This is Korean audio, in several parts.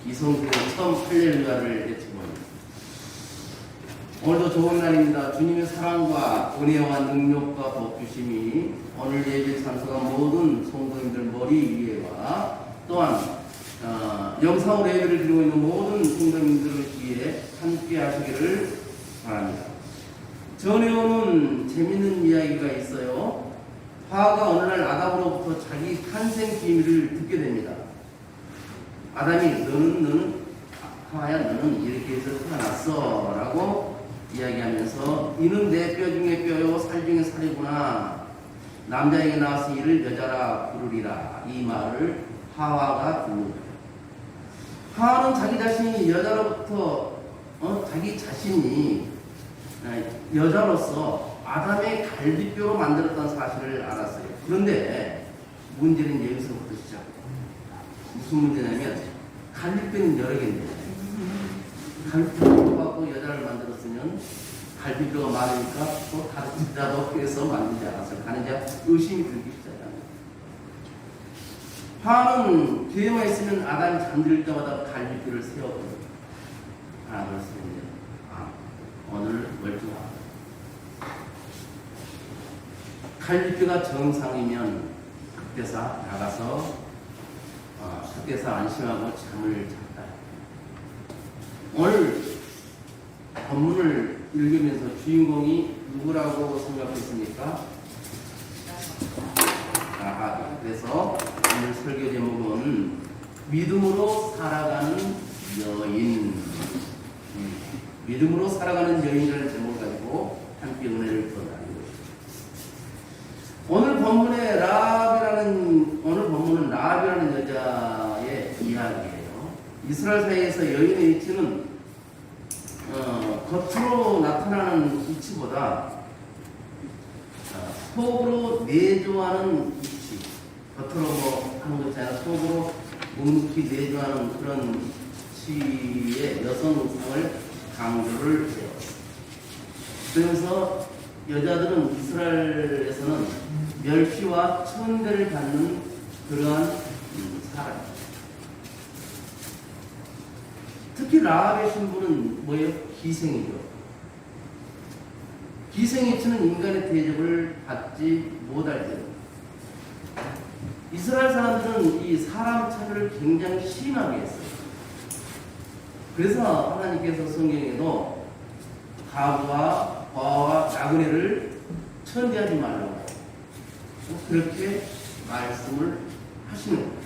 이성들은 처음 할렐루야를 외쳐봅니다. 오늘도 좋은 날입니다. 주님의 사랑과 은혜와 능력과 복주심이 오늘 예배 참석한 모든 성도님들 머리 위에와 또한 영상으로 예배를 드리고 있는 모든 성도님들 귀에 함께 하시기를 바랍니다. 전해오는 재밌는 이야기가 있어요. 하와가 어느 날 아담으로부터 자기 탄생 비밀을 듣게 됩니다. 아담이 하와야 너는 이렇게 해서 태어났어 라고 이야기하면서 이는 내 뼈 중에 뼈요 살 중에 살이구나. 남자에게 낳았으니 이를 여자라 부르리라. 이 말을 하와가 듣는다. 하와는 자기 자신이 여자로부터 자기 자신이 여자로서 아담의 갈비뼈로 만들었다는 사실을 알았어요. 그런데 문제는 여기서부터 시작해요. 무슨 문제냐면 갈비뼈는 여러 개인데 갈비뼈를 갖고 여자를 만들었으면 갈비뼈가 많으니까 또 다른 여자도 해서 만들지 않았어요. 가는 자 의심이 들기 시작합니다. 하와는 기회만 있으면 아담이 잠들 때마다 갈비뼈를 세웠거든요. 그렇습니다. 오늘 멀쩡하다. 갈비뼈가 정상이면 극대사 나가서 극대사 안심하고 잠을 잤다. 오늘 본문을 읽으면서 주인공이 누구라고 생각했습니까? 그래서 오늘 설교 제목은 믿음으로 살아가는 여인. 믿음으로 살아가는 여인이라는 제목을 가지고 함께 은혜를 풀어나가고 있습니다. 오늘 본문은 라합이라는 여자의 이야기예요. 이스라엘 사이에서 여인의 위치는 겉으로 나타나는 위치보다 속으로 내조하는 위치, 겉으로 하는 것이 아니라 속으로 묵묵히 내조하는 그런 위치의 여성상을 강조를 해요. 그래서 여자들은 이스라엘에서는 멸시와 천대를 받는 그러한 사람. 특히 라합의 신분은 뭐예요? 기생이죠. 기생이치는 인간의 대접을 받지 못할 때 이스라엘 사람들은 이 사람 차별을 굉장히 심하게 했어요. 그래서 하나님께서 성경에도 과부와 과와 나그네를 천대하지 말라고 그렇게 말씀을 하시는 거예요.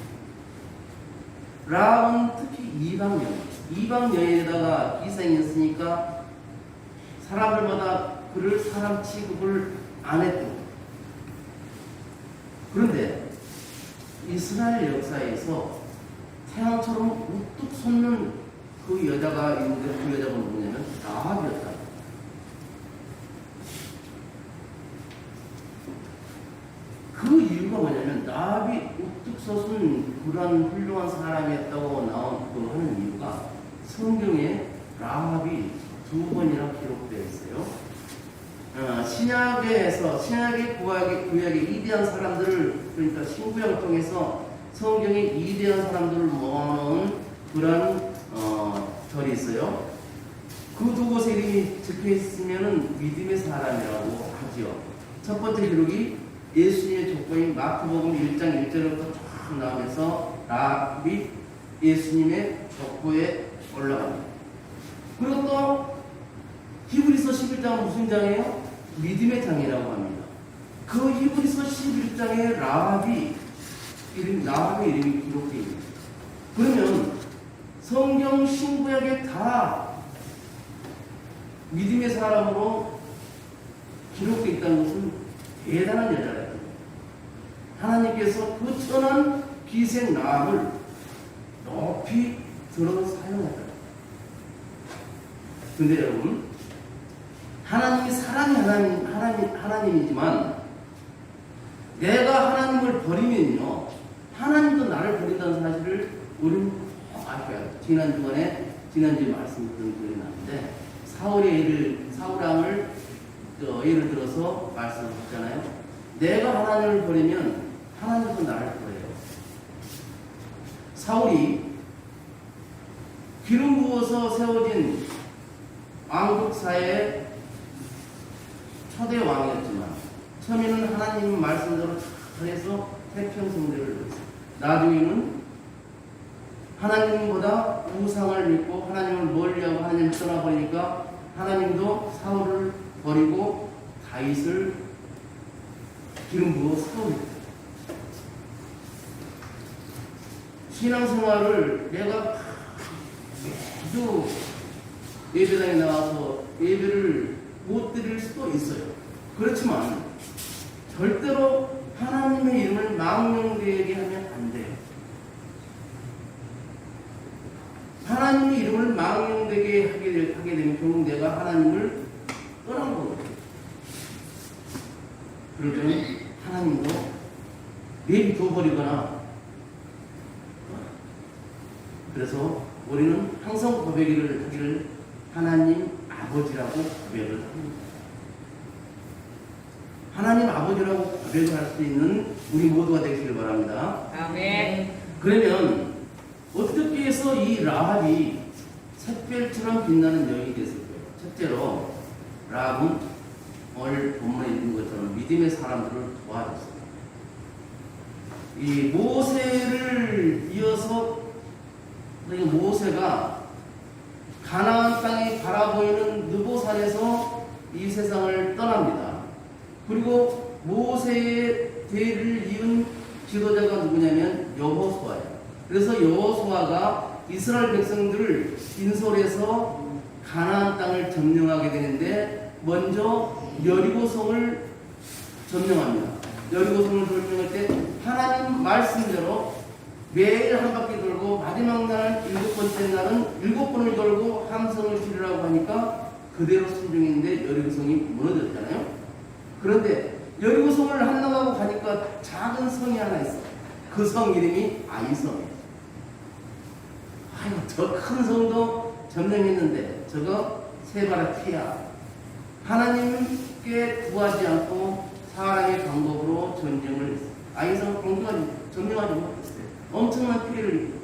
라합은 특히 이방 여인에다가 기생이었으니까 사람들마다 그를 사람 취급을 안 했던 거예요. 그런데 이스라엘 역사에서 태양처럼 우뚝 솟는 그 여자가 있는데 그 여자가 누구냐면 라합이었다. 그 이유가 뭐냐면 라합이 우뚝 솟은 그런 훌륭한 사람이었다고 하는 이유가 성경에 라합이 2번이나 기록되어 있어요. 신약의 구약의 이대한 사람들을 그러니까 신구약을 통해서 성경에 이대한 사람들을 모아놓은 그런 절이 있어요. 그 두 곳에 이름이 적혀 있으면은 믿음의 사람이라고 하지요. 첫 번째 기록이 예수님의 족보인 마태복음 1장 1절부터 쫙 나오면서 라합이 예수님의 족보에 올라갑니다. 그리고 또 히브리서 11장은 무슨 장이에요? 믿음의 장이라고 합니다. 그 히브리서 11장에 라합의 이름이 기록되어 있습니다. 그러면 성경 신구약에 다 믿음의 사람으로 기록되어 있다는 것은 대단한 여자라는 거예요. 하나님께서 그 천한 기생 라합을 높이 들어 사용했다. 근데 여러분, 하나님이 사랑이 하나님이지만 내가 하나님을 버리면요, 하나님도 나를 버린다는 사실을 우리는 아셔야 돼요. 지난주에 말씀드린 기억이 나는데 사울왕을 예를 들어서 말씀하셨잖아요. 내가 하나님을 버리면 하나님도 나를 버려요. 사울이 기름 부어서 세워진 왕국 사회의 초대 왕이었지만 처음에는 하나님 말씀대로 잘해서 태평성대를 했어요. 나중에는 하나님보다 우상을 믿고 하나님을 멀리하고 하나님을 떠나버리니까 하나님도 사울을 버리고 다윗을 기름 부어 세웁니다. 신앙생활을 내가 매주 예배당에 나와서 예배를 못 드릴 수도 있어요. 그렇지만 절대로 하나님의 이름을 망령되게 하면 안 돼요. 하나님의 이름을 망령되게 하게 되면 결국 내가 하나님을 떠난 거거든요. 그러면 하나님도 내비둬버리거나. 그래서 우리는 항상 고백을 하기를 하나님 아버지라고 고백을 합니다. 하나님 아버지라고 고백을 할 수 있는 우리 모두가 되기를 바랍니다. 아멘. 그러면 어떻게 해서 이 라합이 샛별처럼 빛나는 여인이 됐을까요? 첫째로 라합은 오늘 본문에 있는 것처럼 믿음의 사람들을 도와줬어요. 이 모세를 이어서 모세가 가나안 땅이 바라보이는 느보산에서 이 세상을 떠납니다. 그리고 모세의 대를 이은 지도자가 누구냐면 여호수아예요. 그래서 여호수아가 이스라엘 백성들을 인솔해서 가나안 땅을 점령하게 되는데 먼저 여리고성을 점령합니다. 여리고성을 점령할 때 하나님 말씀대로 매일 한 바퀴 돌고 마지막 날은 7번째 날은 7번을 돌고 함성을 지르라고 하니까 그대로 순종했는데 여리고성이 무너졌잖아요. 그런데 여리고성을 한나가고 가니까 작은 성이 하나 있어. 그 성 이름이 아이성이에요. 아이고 저 큰 성도 점령했는데 저거 세바라티야. 하나님께 구하지 않고 사람의 방법으로 전쟁을 했어요. 아이성을 점령하지 못했어요. 엄청난 피해를 입고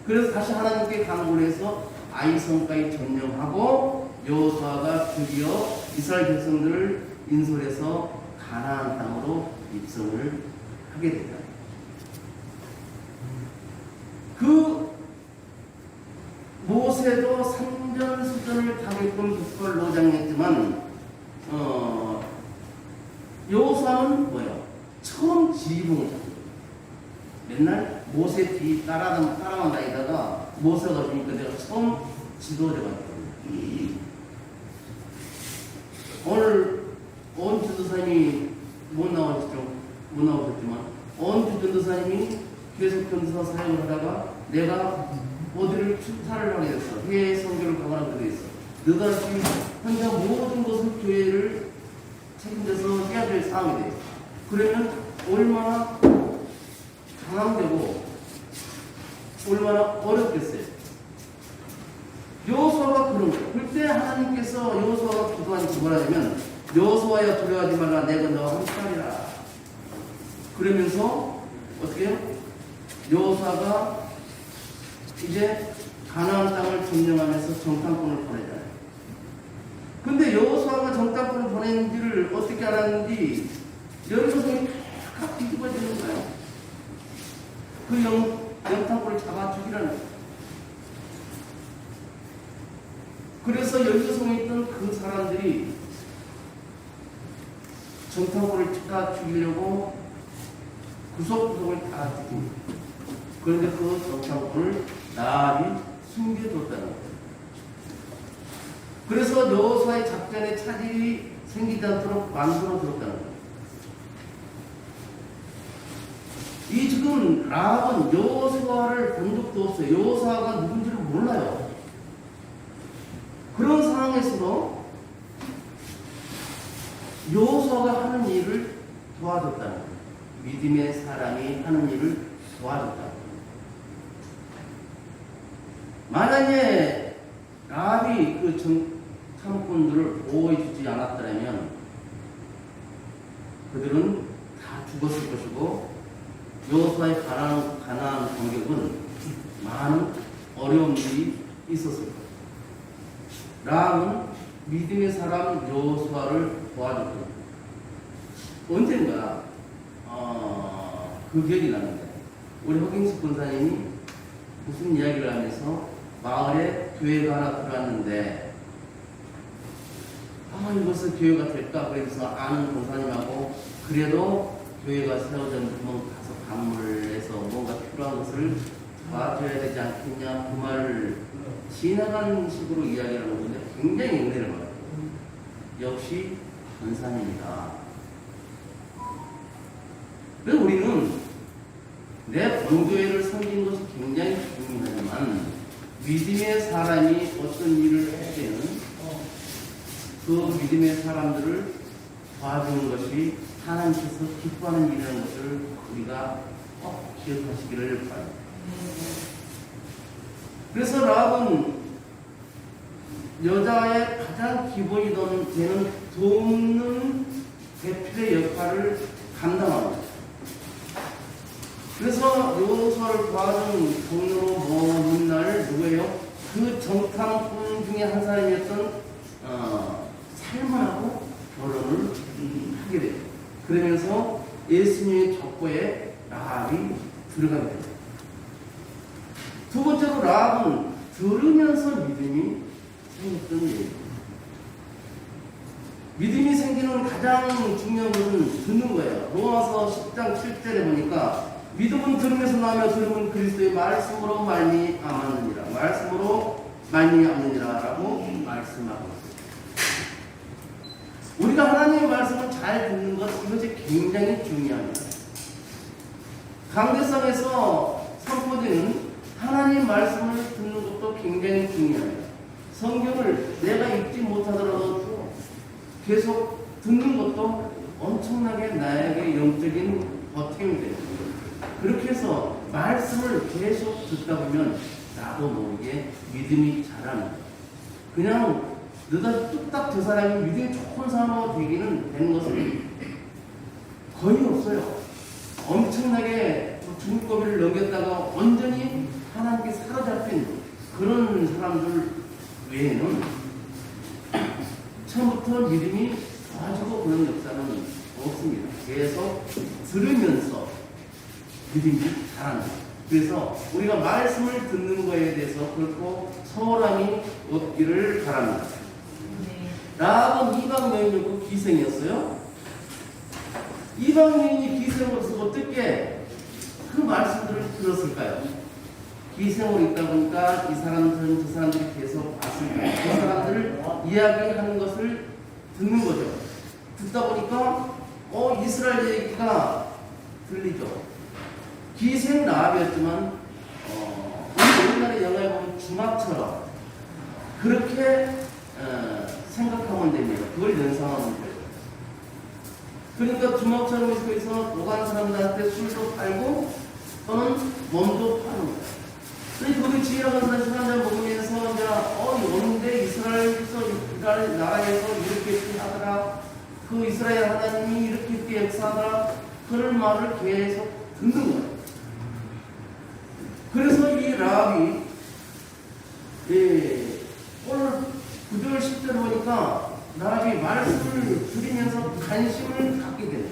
그래서 다시 하나님께 간구를 해서 아이성까지 점령하고 여호수아가 드디어 이스라엘 백성들을 인솔해서 가나안 땅으로 입성을 하게 된다. 그 모세도 산전수전을 당했던 북벌 노장이었지만 여호수아는 뭐예요? 처음 지휘봉을 잡고 맨날 모세 뒤 따라만 다니다가 모세가 주니까 내가 처음 지도자가 됐거든요. 오늘 온주 전도사님이 못 나오셨지만 온주 전도사님이 계속 전도사 사역을 하다가 내가 어디를 출사를 하게 됐어. 해외 선교를 가거나 그러게 됐어. 너가 지금 혼자 모든 것을 교회를 책임져서 해야 될 상황이 돼. 그러면 얼마나 강함되고 얼마나 어렵겠어요. 여호수아가 그런 거예요. 그때 하나님께서 여호수아가 기도하니까 뭐라냐면 여호수아야 두려워하지 말라 내가 너와 함께하리라. 그러면서 어떻게 해요? 여호수아가 이제 가나안 땅을 점령하면서 정탐꾼을 보내잖아요. 근데 여호수아가 정탐꾼을 보냈는지를 어떻게 알았는지 여리고성이 탁 뒤집어지는 거예요. 그 정탐꾼을 잡아 죽이라는 거예요. 그래서 여리고성에 있던 그 사람들이 정탐꾼을 다 죽이려고 구석구석을 다 죽입니다. 그런데 그 정탐꾼을 나합이 숨겨뒀다는 거예요. 그래서 여호수아의 작전에 차질이 생기지 않도록 만들어뒀다는 거예요. 이 지금 라합은 여호수아를 본 적도 없어요. 여호수아가 누군지를 몰라요. 그런 상황에서도 여호수아가 하는 일을 도와줬다는 거예요. 믿음의 사람이 하는 일을 도와줬다는 거예요. 만약에 라합이 그 정탐꾼들을 보호해주지 않았더라면 그들은 다 죽었을 것이고 여호수아의 가나안 공격은 많은 어려움들이 있었을 거예요. 라합은 믿음의 사람 여호수아를 도와줬거든요. 언젠가 그 기억이 나는데 우리 허경식 권사님이 무슨 이야기를 하면서 마을에 교회가 하나 들어왔는데 이것은 교회가 될까? 그래서 아는 권사님하고 그래도 교회가 세워졌는데 가서 방문해서 뭔가 필요한 것을 도와줘야 되지 않겠냐 그 말을 지나가는 식으로 이야기를 하는 건데 굉장히 은혜를 받아요. 역시 권사님이다. 그래서 우리는 내 본교회를 섬기는 것이 굉장히 중요하지만 믿음의 사람이 어떤 일을 할 때는 그 믿음의 사람들을 도와주는 것이 하나님께서 기뻐하는 일이라는 것을 우리가 꼭 기억하시기를 바랍니다. 그래서 라합은 여자의 가장 기본이 되는 돕는 대필의 역할을 감당합니다. 그래서 여호수아를 도와준 동료로 모은 날 누구예요? 그 정탐꾼 중에 한 사람이었던 살몬하고 결혼을 하게 돼요. 그러면서 예수님의 족보에 라합이 들어가게 돼요. 두 번째로 라합은 들으면서 믿음이 생겼던 얘기예요. 믿음이 생기는 가장 중요한 것은 듣는 거예요. 로마서 10장 7절에 보니까 믿음은 들으면서 나며 들음은 그리스도의 말씀으로 말미암았느니라. 말씀으로 말미암느니라 라고 말씀하고 있습니다. 우리가 하나님의 말씀을 잘 듣는 것 이것이 굉장히 중요합니다. 강대상에서 선포되는 하나님 말씀을 듣는 것도 굉장히 중요합니다. 성경을 내가 읽지 못하더라도 계속 듣는 것도 엄청나게 나에게 영적인 버팀이 됩니다. 그렇게 해서 말씀을 계속 듣다 보면 나도 모르게 믿음이 자랍니다. 그냥 너다 뚝딱 저 사람이 믿음이 좋은 사람으로 되는 것은 거의 없어요. 엄청나게 중고비를 넘겼다가 완전히 하나님께 사로잡힌 그런 사람들 외에는 처음부터 믿음이 좋아지고 그런 역사는 없습니다. 계속 들으면서 믿음이 자란다. 그래서 우리가 말씀을 듣는 거에 대해서 그렇고 소홀함이 없기를 바랍니다. 라합은 이방 여인이었고 기생이었어요. 이방 여인이 기생으로서 어떻게 그 말씀들을 들었을까요? 기생으로 있다 보니까 이 사람들은 저 사람들이 계속 봤을 거예요. 그 사람들을 이야기하는 것을 듣는 거죠. 듣다 보니까 이스라엘 얘기가 들리죠. 기생 라합이었지만 우리 옛날에 영화에 보면 주막처럼 그렇게 생각하면 됩니다. 그걸 연상하면 돼요. 그러니까 주막처럼 있어서 오가는 사람들한테 술도 팔고 또는 몸도 파는 거예요. 거기 지혜로운 사람들 한잔 먹으면서 이제 오는데 이스라엘 나라에서 이렇게 하더라. 그 이스라엘 하나님이 이렇게 역사하더라. 그런 말을 계속 듣는 거예요. 그래서 이 라합이 오늘 9절 10절 보니까 라합이 말씀을 들으면서 관심을 갖게 되는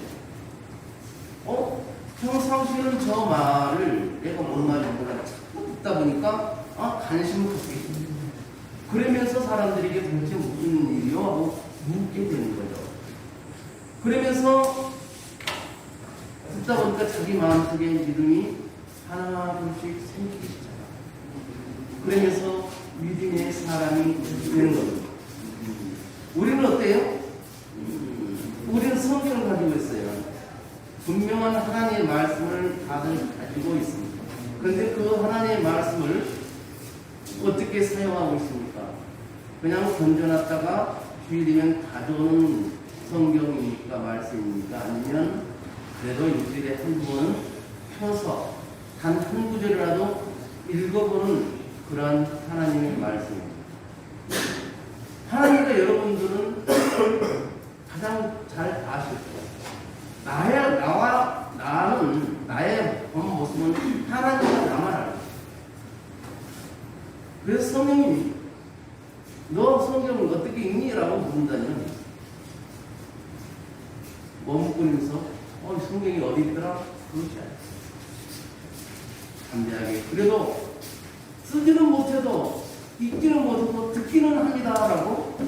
거예요. 평상시에는 저 말을 내가 뭔 말인가 자꾸 듣다 보니까 관심을 갖게 됩니다. 그러면서 사람들에게 도대체 무슨 일이요? 하고 묻게 되는 거죠. 그러면서 듣다 보니까 자기 마음속에 믿음이 하나둘씩 생기기 시작합니다. 그러면서 믿음의 사람이 되는 겁니다. 우리는 어때요? 우리는 성경을 가지고 있어요. 분명한 하나님의 말씀을 다들 가지고 있습니다. 그런데 그 하나님의 말씀을 어떻게 사용하고 있습니까? 그냥 던져놨다가 주일이면 가져오는 성경입니까? 말씀입니까? 아니면 그래도 일주일에 한 번 펴서 단 한 구절이라도 읽어보는 그러한 하나님의 말씀입니다. 하나님과 여러분들은 가장 잘 아실 거예요. 나는 나의 본 모습은 하나님과 나만 알고 그래서 성령님이 너 성경을 어떻게 읽니? 라고 물은다면 머뭇거리면서 성경이 어디 있더라? 그렇지 않아요. 담대하게 그래도 쓰지는 못해도 읽지는 못해도 듣기는 합니다 라고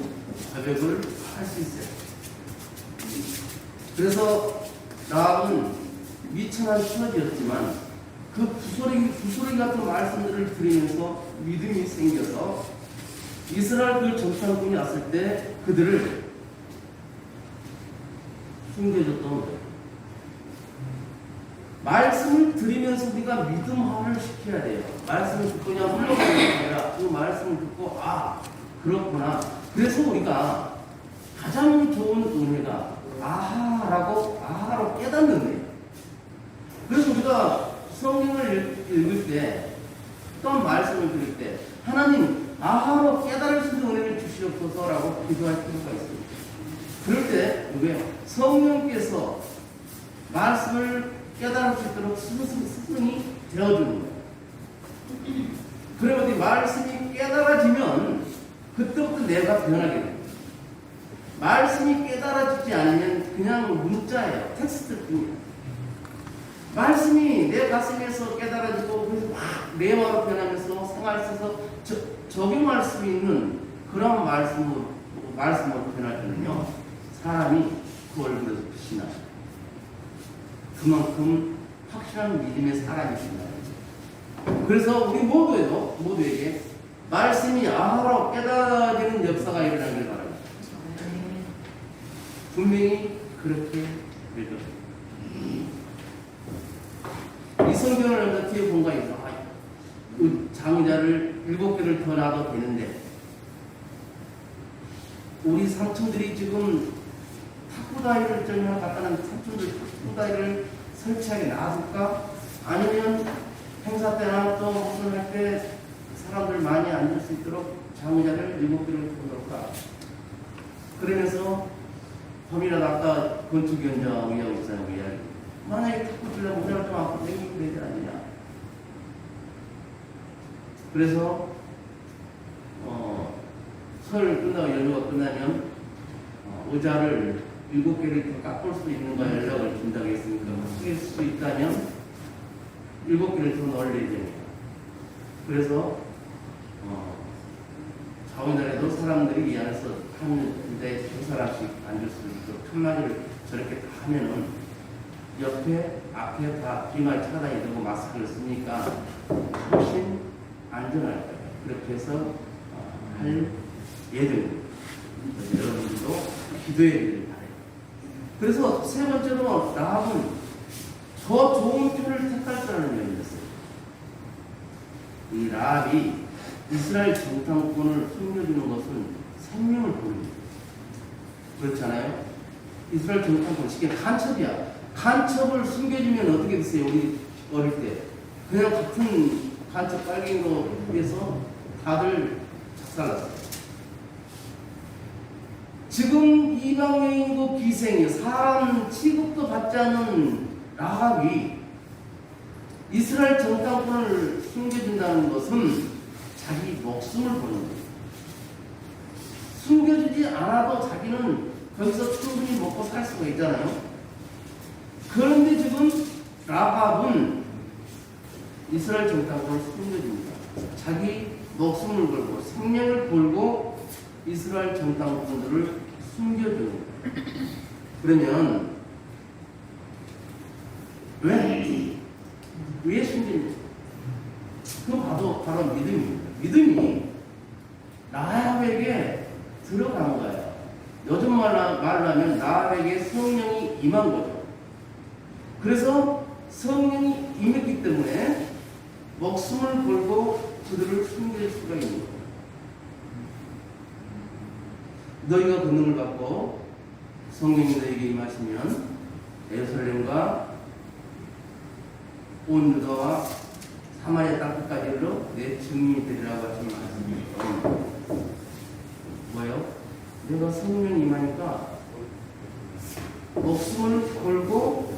고백을 할 수 있어요. 그래서 라합은 미천한 처지였지만 그 구소리 같은 말씀들을 들으면서 믿음이 생겨서 이스라엘 그 정탐꾼이 왔을 때 그들을 숨겨줬던 거예요. 말씀을 들으면서 우리가 믿음화를 시켜야 돼요. 말씀을 듣고 그냥 흘러가는 게 아니라 그 말씀을 듣고 그렇구나. 그래서 우리가 가장 좋은 은혜가 아하로 깨닫는 거예요. 그래서 우리가 성경을 읽을 때 또한 말씀을 들을 때 하나님 아하로 깨달을 수 있는 은혜를 주시옵소서라고 기도할 필요가 있습니다. 그럴 때 우리가 성령께서 말씀을 깨달을 수 있도록 스승이 되어주는 거예요. 그러면 이 말씀이 깨달아지면 그때부터 내가 변하게 됩니다. 말씀이 깨달아지지 않으면 그냥 문자예요. 텍스트뿐이에요. 말씀이 내 가슴에서 깨달아지고 그래서 막 내 마음으로 변하면서 생활 속에서 적용할 수 있는 그런 말씀으로 변할 때는요, 사람이 그 얼굴에서 빛이 나요. 그만큼 확실한 믿음의 사람이십니다. 그래서 우리 모두에게 말씀이 아하로 깨달아지는 역사가 일어나길 바랍니다. 분명히 그렇게 될 겁니다. 이 성경을 어떻게 본가 해서 장자를 7개를 더 놔도 되는데 우리 삼촌들이 지금 탁구다이를 전혀 갖다는 삼촌들 탁구다이를 설치하게 놔둘까? 아니면 행사 때나 또 무슨 할 때 사람들 많이 앉을 수 있도록 장자를 7개를 더 놓을까? 그러면서 범이라도 아까 건축위원장 있잖아요. 이야기. 만약에 탁구 치려면 우리가 좀 앞으로 당기면 되지 않느냐. 그래서 설 끝나고 연휴가 끝나면 의자를 7개를 더 깎을 수 있는 거 연락을 준다고 했으니까 쓸 수 있다면 7개를 더 넣어야 됩니다. 그래서 자원단에도 사람들이 이 안에서 한 군데에 2사람씩 앉을 수 있도록 한마디를 저렇게 다 하면은 옆에 앞에 다 비말 차단이 되고 마스크를 쓰니까 훨씬 안전할 거예요. 그렇게 해서 할 예정입니다. 여러분들도 기도해 주길 바래요. 그래서 세 번째로 라합은 더 좋은 표를 택할 줄 아는 면이었어요. 이 라합이 이스라엘 정탐꾼을 숨겨주는 것은 생명을 보입니다. 그렇잖아요. 이스라엘 정탐꾼 쉽게 간첩이야. 간첩을 숨겨주면 어떻게 됐어요? 우리 어릴 때 그냥 같은 간첩 빨갱이로 해서 다들 작살났어요. 지금 이방여인도 기생이 사람 취급도 받지 않는 라합이 이스라엘 정탐꾼을 숨겨준다는 것은 자기 목숨을 보는 거예요. 숨겨주지 않아도 자기는 거기서 충분히 먹고 살 수가 있잖아요. 그런데 지금 라합은 이스라엘 정탐꾼을 숨겨줍니다. 자기 목숨을 걸고 생명을 걸고 이스라엘 정탐꾼들을 숨겨주는 거예요. 그러면 왜 숨깁니까? 그거 바로 믿음입니다. 믿음이 라합에게 들어간 거예요. 요즘 말로 하면 라합에게 성령이 임한 거죠. 그래서 성령이 임했기 때문에 목숨을 걸고 그들을 숨길 수가 있는 거예요. 너희가 권능을 받고 성령이 너희에게 임하시면 예루살렘과 온 유다와 사마리아 땅끝까지 이르러 내 증인이 되리라고 하신 말씀이에요. 뭐예요? 내가 성령이 임하니까 목숨을 걸고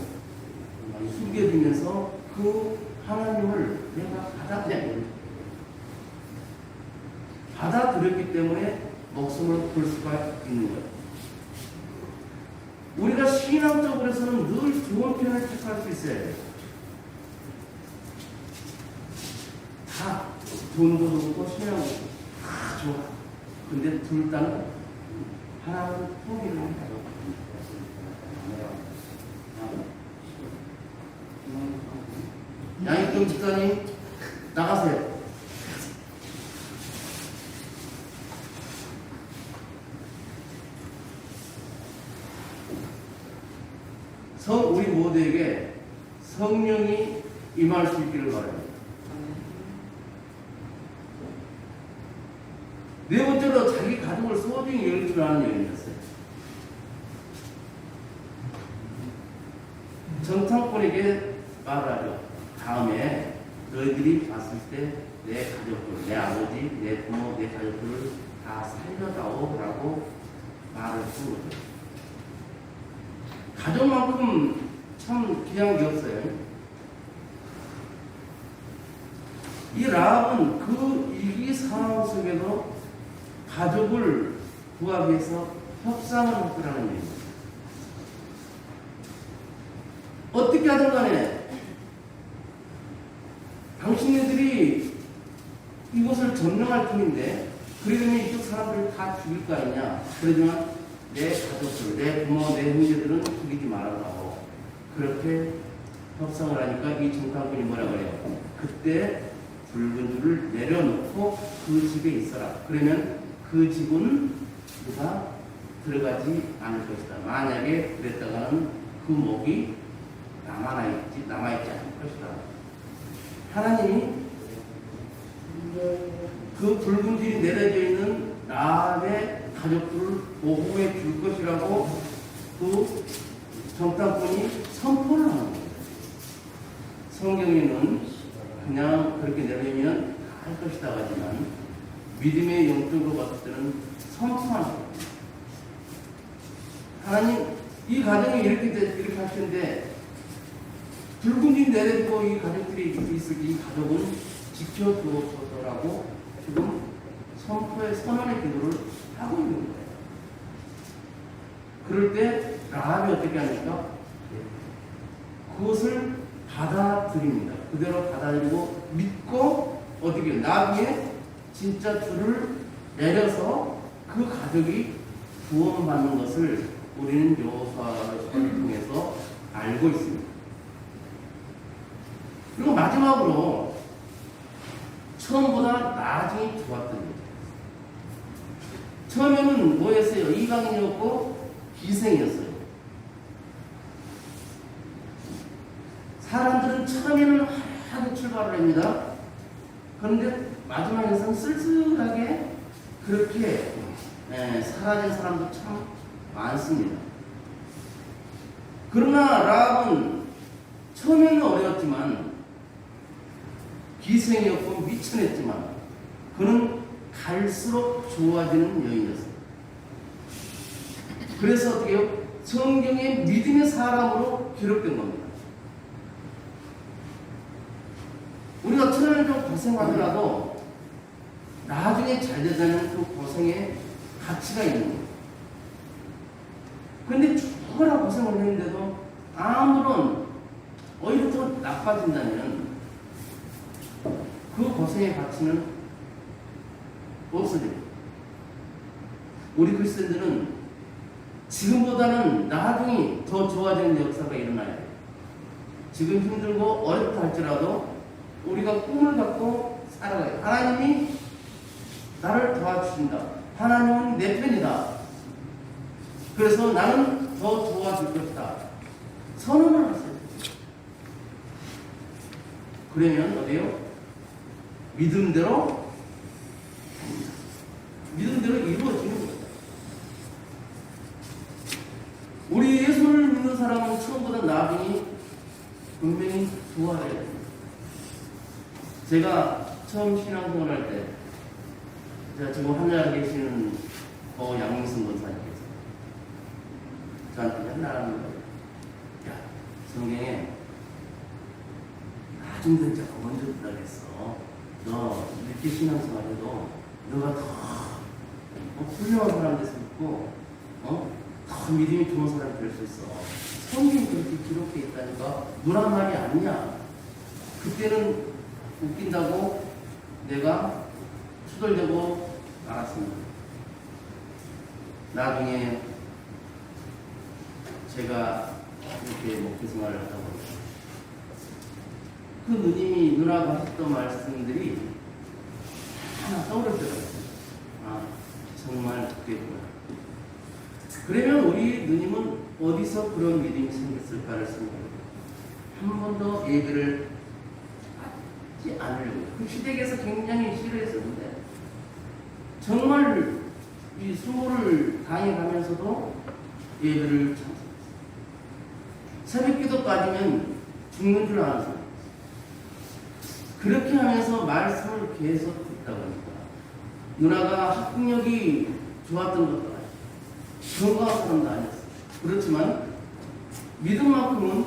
숨겨주면서 그 하나님을 내가 가장 받아들였기 때문에 목숨을 걸 수가 있는 거예요. 우리가 신앙적으로서는 늘 좋은 편을 택할 수 있어야 돼요. 다 돈도 좋고 신앙도 다 좋아. 근데 둘 다는 하나는 포기를 해요. 양익동 집사님 나가세요. 우리 모두에게 성령이 임할 수 있기를 바랍니다. 네 번째로 자기 가족을 소중히 여길 줄 아는 여인이었어요. 정탐꾼에게 말을 하죠. 다음에 너희들이 봤을 때 내 가족들, 내 아버지, 내 부모, 내 가족들을 다 살려다오라고 말을 한 거죠. 가족만큼 참 귀한 게 없어요. 이 라합은 그 위기 상황 속에도 가족을 구하기 위해서 협상을 했더라는 얘기입니다. 어떻게 하든 간에 당신네들이 이곳을 점령할 뿐인데 그러려면 이쪽 사람들을 다 죽일 거 아니냐. 그러지만 내 가족들, 내 부모, 내 형제들은 죽이지 말아라고 그렇게 협상을 하니까 이 정탐꾼이 뭐라 그래요? 그때 붉은 줄을 내려놓고 그 집에 있어라. 그러면 그 집은 누가 들어가지 않을 것이다. 만약에 그랬다가는 그 목이 남아있지 않을 것이다. 하나님이 그 붉은 줄이 내려져 있는 라합의 가족들을 보호해 줄 것이라고 그 정탐꾼이 선포를 하는 거예요. 성경에는 그냥 그렇게 내려면 할 것이다 하지만 믿음의 영적으로 봤을 때는 선포하는 거예요. 하나님 이 가정이 이렇게 하시는데 붉은 줄이 내려지고 이 가족들이 있을 이 가족은 지켜주옵소서라고 지금 선언의 기도를 하고 있는 거예요. 그럴 때 라합이 어떻게 하니까 그것을 받아들입니다. 그대로 받아들이고 믿고 어떻게 나중에 진짜 줄을 내려서 그 가족이 구원받는 것을 우리는 여호수아를 통해서 알고 있습니다. 그리고 마지막으로 처음보다 나중이 좋았던 거죠. 처음에는 뭐였어요? 이방인이었고 기생이었어요. 사람들은 처음에는 하게 출발을 합니다. 그런데 마지막에서는 쓸쓸하게 그렇게 사라진 사람도 참 많습니다. 그러나 라합은 처음에는 어려웠지만 기생이었고 미천했지만 그는 갈수록 좋아지는 여인이었어요. 그래서 어떻게 해요? 성경의 믿음의 사람으로 기록된 겁니다. 우리가 처음에 좀 고생하더라도 나중에 잘 되자는 그 고생에 가치가 있는 거예요. 그런데 죽어라 고생을 했는데도 아무런 오히려 더 나빠진다면 그 고생의 가치는 없어집니다. 우리 그리스도인들은 지금보다는 나중에 더 좋아지는 역사가 일어나야 돼요. 지금 힘들고 어렵다 할지라도 우리가 꿈을 갖고 살아가요. 하나님이 나를 도와주신다. 하나님은 내 편이다. 그래서 나는 더 좋아질 것이다. 선언을 하세요. 그러면 어디요? 믿음대로 이루어지는 거예요. 우리 예수를 믿는 사람은 처음보다 나중에 분명히 좋아해야 됩니다. 제가 처음 신앙생활 할 때, 제가 지금 하늘에 계시는 양민승 권사님께서 저한테 맨날 하는 거예요. 야, 성경에 나중 된자가 먼저 들어가겠어. 너 이렇게 신앙생활 해도 너가 더 훌륭한 사람 돼서 있고, 더 믿음이 좋은 사람이 될 수 있어. 성경이 그렇게 기록되어 있다니까 누나 말이 아니냐. 그때는 웃긴다고 내가 투덜대고 말았습니다. 나중에 제가 이렇게 목회 생활을 하다 보니까 그 누님이 누나가 하셨던 말씀들이 하나 떠오르더라고요. 아, 정말 그랬구나. 그러면 우리 누님은 어디서 그런 믿음이 생겼을까를 생각해요. 한 번도 예배를 하지 않으려고. 그 시댁에서 굉장히 싫어했었는데 정말 이 수모를 당해가면서도 예배를 참석했어요. 새벽 기도까지면 죽는 줄 아는 사람. 그렇게 하면서 말씀을 계속 듣다 보니까 누나가 학력이 좋았던 것도 아니고 건강한 사람도 아니었어요. 그렇지만 믿음만큼은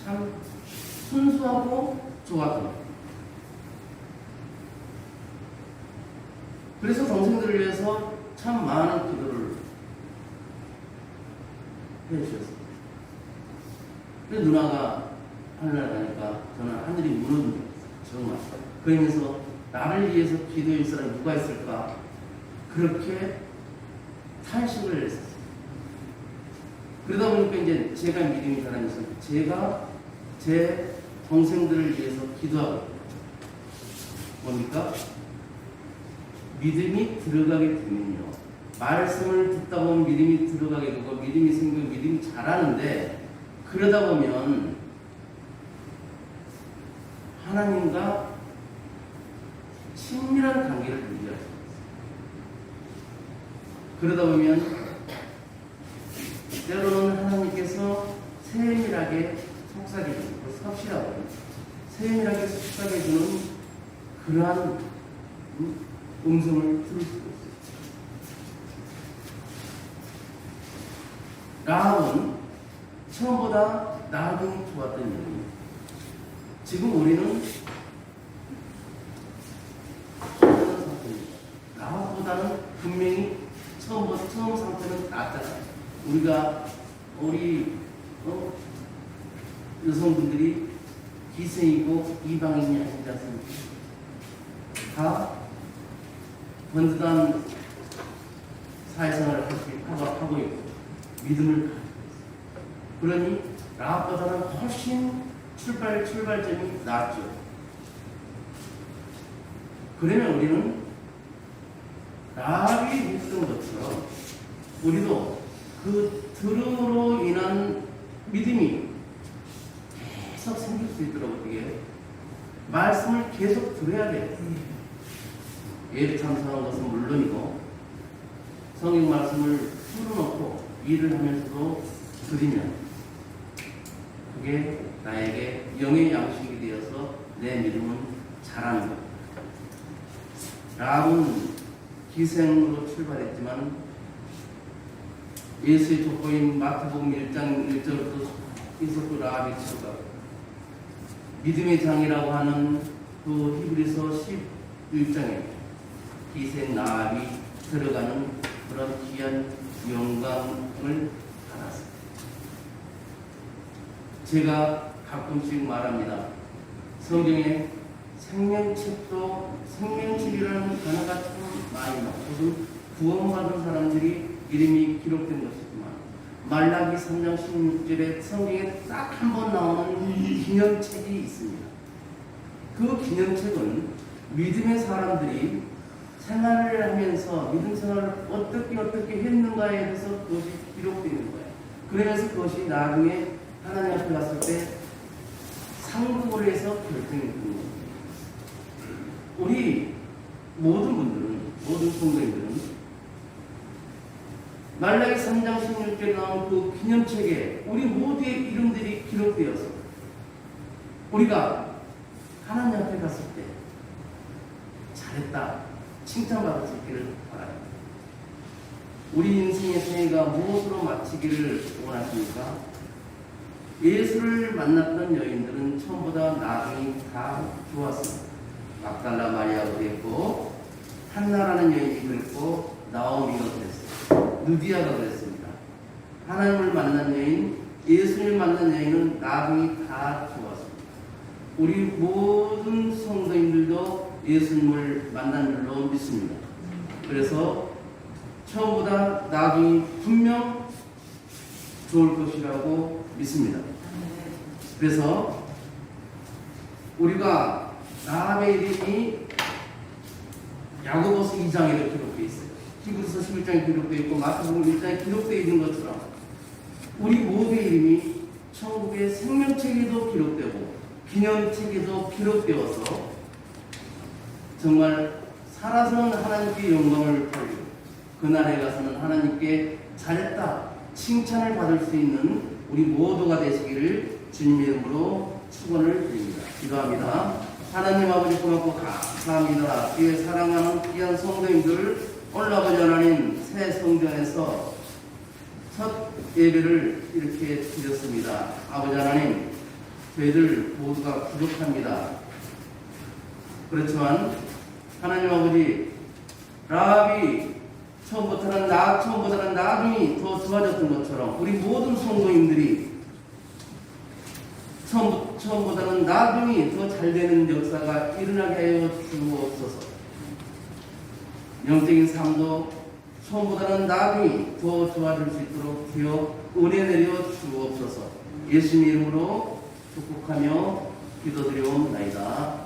참 순수하고 좋았던 거예요. 그래서 동생들을 위해서 참 많은 기도를 해주셨어요. 그래서 누나가 하늘나라 가니까 저는 하늘이 무너진 줄 알았어요. 정말. 그러면서 나를 위해서 기도해 줄 사람이 누가 있을까? 그렇게 탄식을 했었어요. 그러다 보니까 이제 제가 믿음이 자라면서 제가 제 동생들을 위해서 기도하고 뭡니까? 믿음이 들어가게 되면요. 말씀을 듣다 보면 믿음이 들어가게 되고 믿음이 생기고 믿음이 자라는데 그러다 보면 하나님과 친밀한 관계를 유지할 수 있어요. 그러다 보면 때로는 하나님께서 세밀하게 속삭여주는, 섭씨라고 합니다. 세밀하게 속삭여주는 그러한 음성을 들을 수가 있어요. 라합은 처음보다 나중에 좋았던 얘기입니다. 지금 우리는 나합보다는 분명히 처음 상태는 낫잖아요. 우리 여성분들이 기생이고 이방인이 아니지 않습니까? 다 번듯한 사회생활을 하고 있고 믿음을 가지고 있어요. 그러니 라합보다는 훨씬 출발점이 낫죠. 그러면 우리는 라합이 믿던 것처럼 우리도 그 들음으로 인한 믿음이 계속 생길 수 있도록 어떻게 말씀을 계속 들어야 돼요. 예배 참석하는 것은 물론이고 성경 말씀을 풀어놓고 일을 하면서도 드리면 그게 나에게 영의 양식이 되어서 내 믿음은 자라는 겁니다. 라합은 기생으로 출발했지만 예수의 족보인 마태복음 1장 1절부터 계속 라합이 들어가고 믿음의 장이라고 하는 그 히브리서 11장에 기생 라합이 들어가는 그런 귀한 영광을 받았습니다. 제가 가끔씩 말합니다. 성경에 생명책이라는 단어가 참 많이 나오고 구원받은 사람들이 이름이 기록된 것이지만 말라기 3장 16절에 성경에 딱 한 번 나오는 기념책이 있습니다. 그 기념책은 믿음의 사람들이 생활을 하면서 믿음 생활을 어떻게 했는가에 대해서 그것이 기록되는 거예요. 그러면서 그것이 나중에 하나님 앞에 갔을 때 상급으로 해서 결정이 되는 겁니다. 우리 모든 성도님들은 말라기 3장 16절에 나온 그 기념책에 우리 모두의 이름들이 기록되어서 우리가 하나님 앞에 갔을 때 잘했다 칭찬받을 수 있기를 바랍니다. 우리 인생의 생애가 무엇으로 마치기를 원하십니까? 예수를 만났던 여인들은 처음보다 나중이 다 좋았습니다. 막달라 마리아도 됐고 한나라는 여인이 그랬고 나오미가 그랬어요. 누디아가 그랬습니다. 하나님을 만난 여인, 예수님을 만난 여인은 나중에 다 좋았습니다. 우리 모든 성도님들도 예수님을 만난 줄로 믿습니다. 그래서 처음보다 나중에 분명 좋을 것이라고 믿습니다. 그래서 우리가 라합의 이름이 야고보서 2장에도 기록되어 있어요. 히브리서 11장에 기록되어 있고 마태복음 1장에 기록되어 있는 것처럼 우리 모두의 이름이 천국의 생명책에도 기록되고 기념책에도 기록되어서 정말 살아서는 하나님께 영광을 돌리고 그날에 가서는 하나님께 잘했다 칭찬을 받을 수 있는 우리 모두가 되시기를 주님의 이름으로 축원을 드립니다. 기도합니다. 하나님 아버지 고맙고 감사합니다. 주의 사랑하는 귀한 성도님들 오늘 아버지 하나님 새 성전에서 첫 예배를 이렇게 드렸습니다. 아버지 하나님 저희들 모두가 부족합니다. 그렇지만 하나님 아버지 라합이 처음보다는 나중이 더 좋아졌던 것처럼 우리 모든 성도님들이 처음보다는 나중이 더 잘되는 역사가 일어나게 하여 주옵소서. 영적인 삶도 처음보다는 나중이 더 좋아질 수 있도록 주여 은혜 내려 주옵소서. 예수님 이름으로 축복하며 기도드려옵나이다.